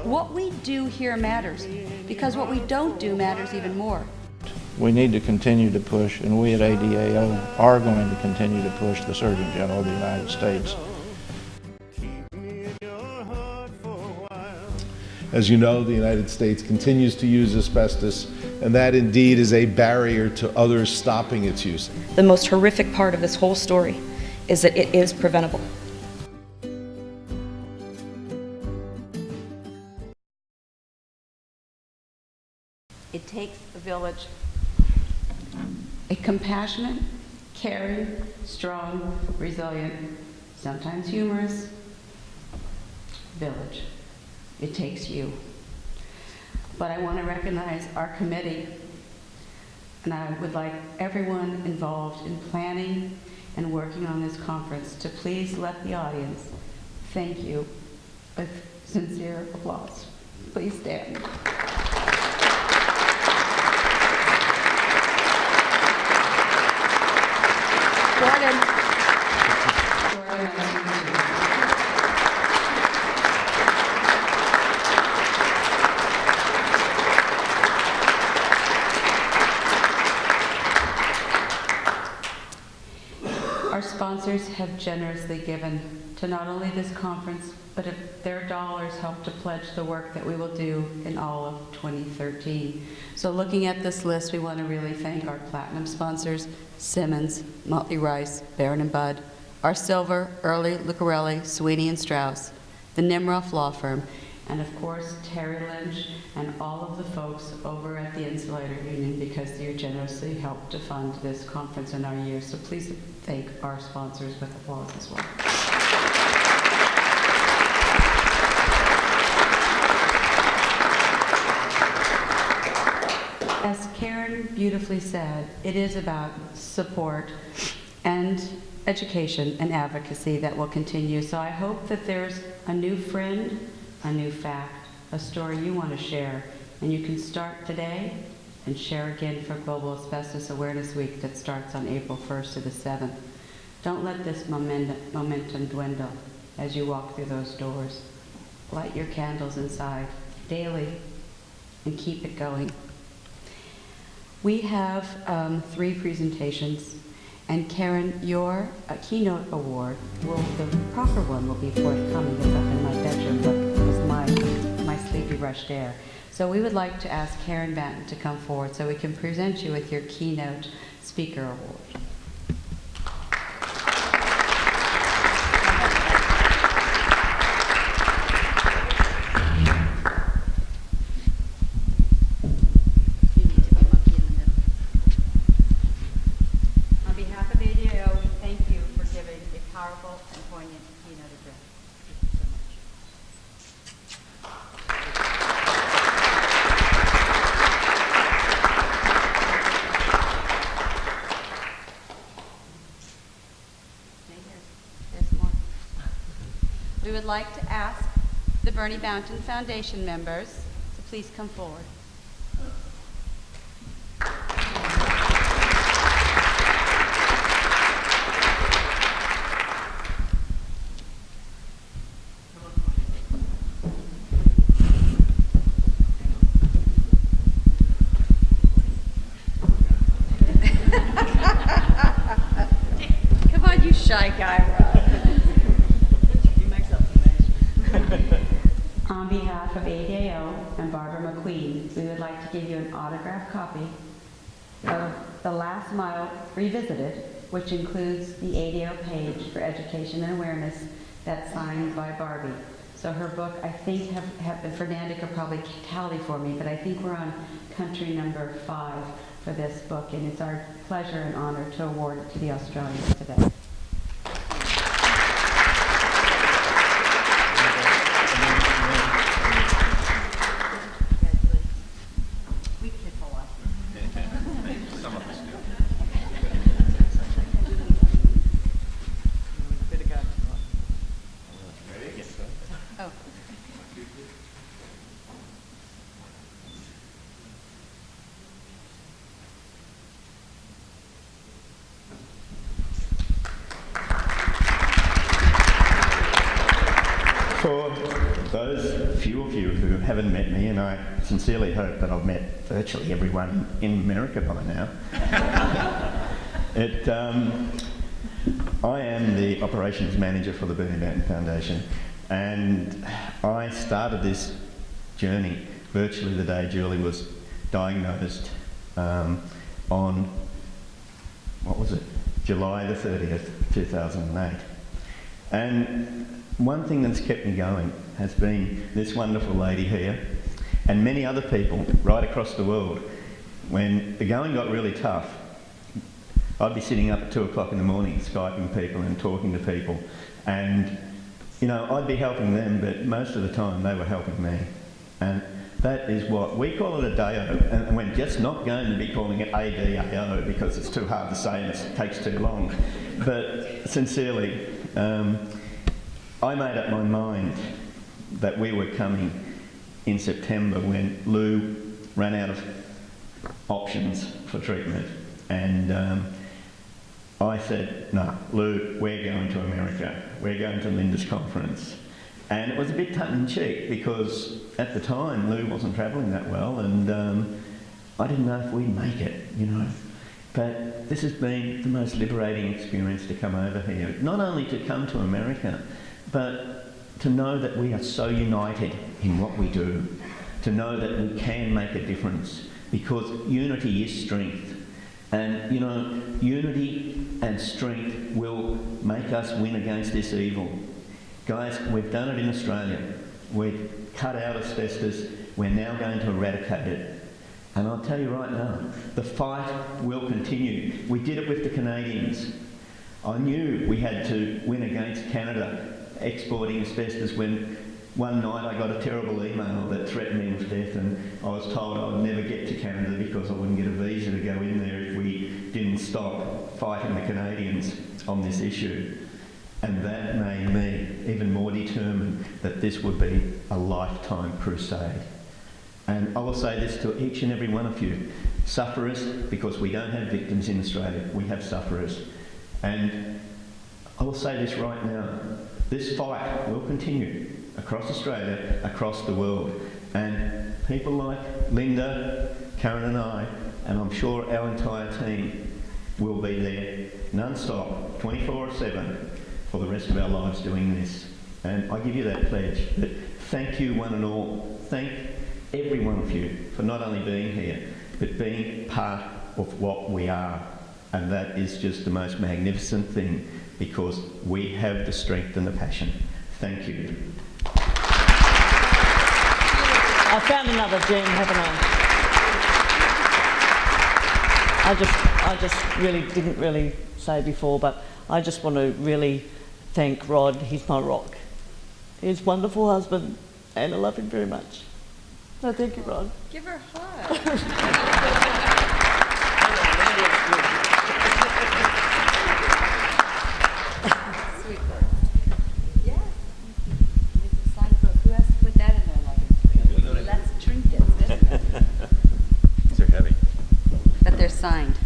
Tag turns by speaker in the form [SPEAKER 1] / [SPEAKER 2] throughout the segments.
[SPEAKER 1] What we do here matters, because what we don't do matters even more.
[SPEAKER 2] We need to continue to push, and we at ADAO are going to continue to push the Surgeon General of the United States.
[SPEAKER 3] As you know, the United States continues to use asbestos, and that indeed is a barrier to others stopping its use.
[SPEAKER 4] The most horrific part of this whole story is that it is preventable.
[SPEAKER 1] It takes a village, a compassionate, caring, strong, resilient, sometimes humorous village. It takes you. But I want to recognize our committee, and I would like everyone involved in planning and working on this conference to please let the audience thank you with sincere applause. Please stand. Our sponsors have generously given to not only this conference, but if their dollars help to pledge the work that we will do in all of 2013. So looking at this list, we want to really thank our platinum sponsors, Simmons, Motley Rice, Barron & Budd, our silver, Early, Lucarelli, Sweeney & Strauss, the Nimroff Law Firm, and of course, Terry Lynch and all of the folks over at the Insulator Union, because you generously helped to fund this conference in our year. So please thank our sponsors with applause as well. As Karen beautifully said, it is about support and education and advocacy that will continue. So I hope that there's a new friend, a new fact, a story you want to share, and you can start today and share again for Global Asbestos Awareness Week that starts on April 1st to the 7th. Don't let this momentum dwindle as you walk through those doors. Light your candles inside daily and keep it going. We have 3 presentations, and Karen, your keynote award, the proper one will be forthcoming. It's up in my bedroom, but it was my sleepy rushed air. So we would like to ask Karen Banton to come forward so we can present you with your keynote speaker award. We would like to ask the Bernie Bounton Foundation members to please come forward. Come on, you shy guy. On behalf of ADAO and Barbara McQueen, we would like to give you an autographed copy of The Last Mile Revisited, which includes the ADAO page for education and awareness that's signed by Barbie. So her book, I think, Fernanda could probably tally for me, but I think we're on country number 5 for this book, and it's our pleasure and honor to award it to the Australians today.
[SPEAKER 5] For those few of you who haven't met me, and I sincerely hope that I've met virtually everyone in America by now, I am the operations manager for the Bernie Banton Foundation, and I started this journey virtually the day Julie was diagnosed on, what was it, July the 30th, 2008. And one thing that's kept me going has been this wonderful lady here and many other people right across the world. When the going got really tough, I'd be sitting up at 2 o'clock in the morning Skyping people and talking to people, and you know, I'd be helping them, but most of the time they were helping me. And that is what we call it, ADAO, and we're just not going to be calling it ADAO because it's too hard to say and it takes too long. But sincerely, I made up my mind that we were coming in September when Lou ran out of options for treatment, and I said, no, Lou, we're going to America. We're going to Linda's conference. And it was a bit tongue-in-cheek because at the time Lou wasn't travelling that well, and I didn't know if we'd make it, you know. But this has been the most liberating experience to come over here. Not only to come to America, but to know that we are so united in what we do. To know that we can make a difference, because unity is strength. And, you know, unity and strength will make us win against this evil. Guys, we've done it in Australia. We've cut out asbestos. We're now going to eradicate it. And I'll tell you right now, the fight will continue. We did it with the Canadians. I knew we had to win against Canada exporting asbestos when one night I got a terrible email that threatened me with death, and I was told I would never get to Canada because I wouldn't get a visa to go in there if we didn't stop fighting the Canadians on this issue. And that made me even more determined that this would be a lifetime crusade. And I will say this to each and every one of you, sufferers, because we don't have victims in Australia, we have sufferers. And I will say this right now, this fight will continue across Australia, across the world. And people like Linda, Karen and I, and I'm sure our entire team will be there non-stop, 24/7, for the rest of our lives doing this. And I give you that pledge, that thank you one and all, thank every one of you for not only being here, but being part of what we are. And that is just the most magnificent thing, because we have the strength and the passion. Thank you.
[SPEAKER 6] I found another gem, haven't I? I just really didn't really say before, but I just want to really thank Rod. He's my rock. He's a wonderful husband, and I love him very much. So thank you, Rod.
[SPEAKER 4] Give her a hug. Sweet words. Yeah. It's a signed book. Who has to put that in their luggage? That's trinkets, isn't it?
[SPEAKER 7] These are heavy.
[SPEAKER 1] But they're signed.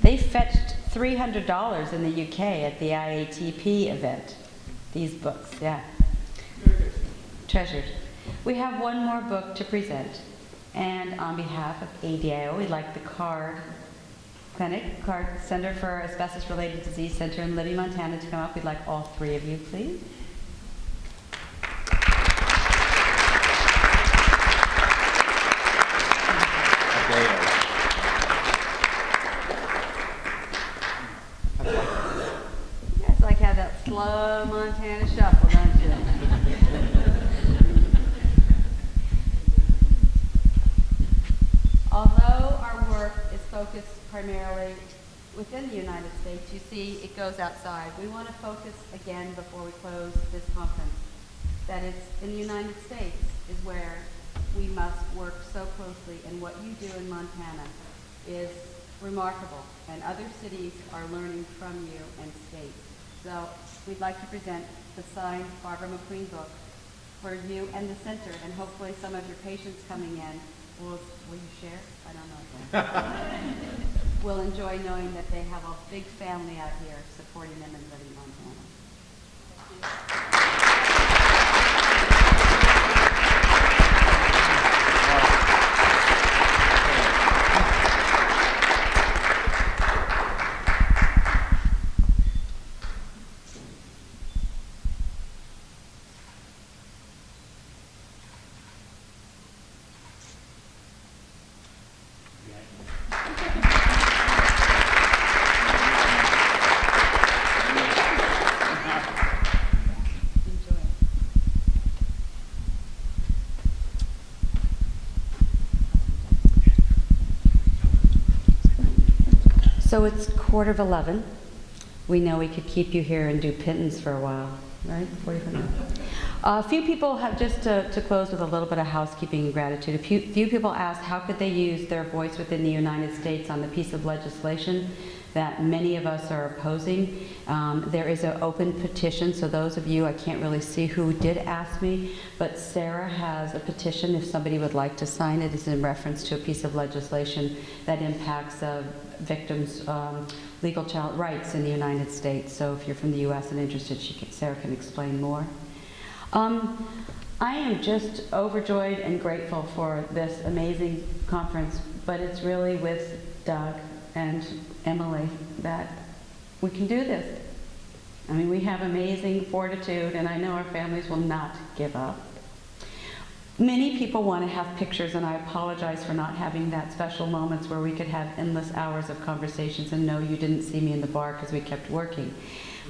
[SPEAKER 1] They fetched $300 in the UK at the IATP event. These books, yeah. Treasures. We have one more book to present. And on behalf of ADAO, we'd like the CARD Center for Asbestos Related Disease Center in Libby, Montana, to come up. We'd like all three of you, please. You guys like have that slow Montana shuffle, don't you? Although our work is focused primarily within the United States, you see it goes outside. We want to focus again before we close this conference that it's in the United States is where we must work so closely, and what you do in Montana is remarkable, and other cities are learning from you and states. So we'd like to present the signed Barbara McQueen book for you and the center, and hopefully some of your patients coming in will you share? I don't know. Will enjoy knowing that they have a big family out here supporting them in Libby, Montana. Thank you. So it's 11:15. We know we could keep you here and do pittance for a while, right? 45 minutes. A few people have, just to close with a little bit of housekeeping and gratitude, a few people asked how could they use their voice within the United States on the piece of legislation that many of us are opposing. There is an open petition, so those of you, I can't really see who did ask me, but Sarah has a petition if somebody would like to sign it. It's in reference to a piece of legislation that impacts victims' legal child rights in the United States. So if you're from the U.S. and interested, Sarah can explain more. I am just overjoyed and grateful for this amazing conference, but it's really with Doug and Emily that we can do this. I mean, we have amazing fortitude, and I know our families will not give up. Many people want to have pictures, and I apologize for not having that special moments where we could have endless hours of conversations, and no, you didn't see me in the bar because we kept working.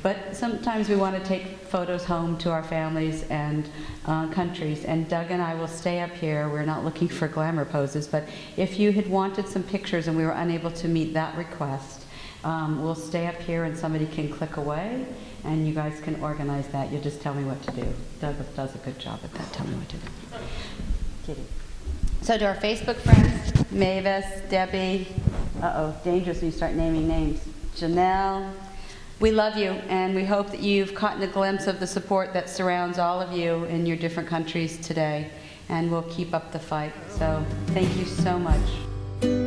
[SPEAKER 1] But sometimes we want to take photos home to our families and countries, and Doug and I will stay up here. We're not looking for glamour poses, but if you had wanted some pictures and we were unable to meet that request, we'll stay up here and somebody can click away, and you guys can organize that. You'll just tell me what to do. Doug does a good job at that. Tell me what to do. Kitty. So to our Facebook friends, Mavis, Debbie, dangerous when you start naming names, Janelle, we love you, and we hope that you've caught a glimpse of the support that surrounds all of you in your different countries today, and we'll keep up the fight. So thank you so much.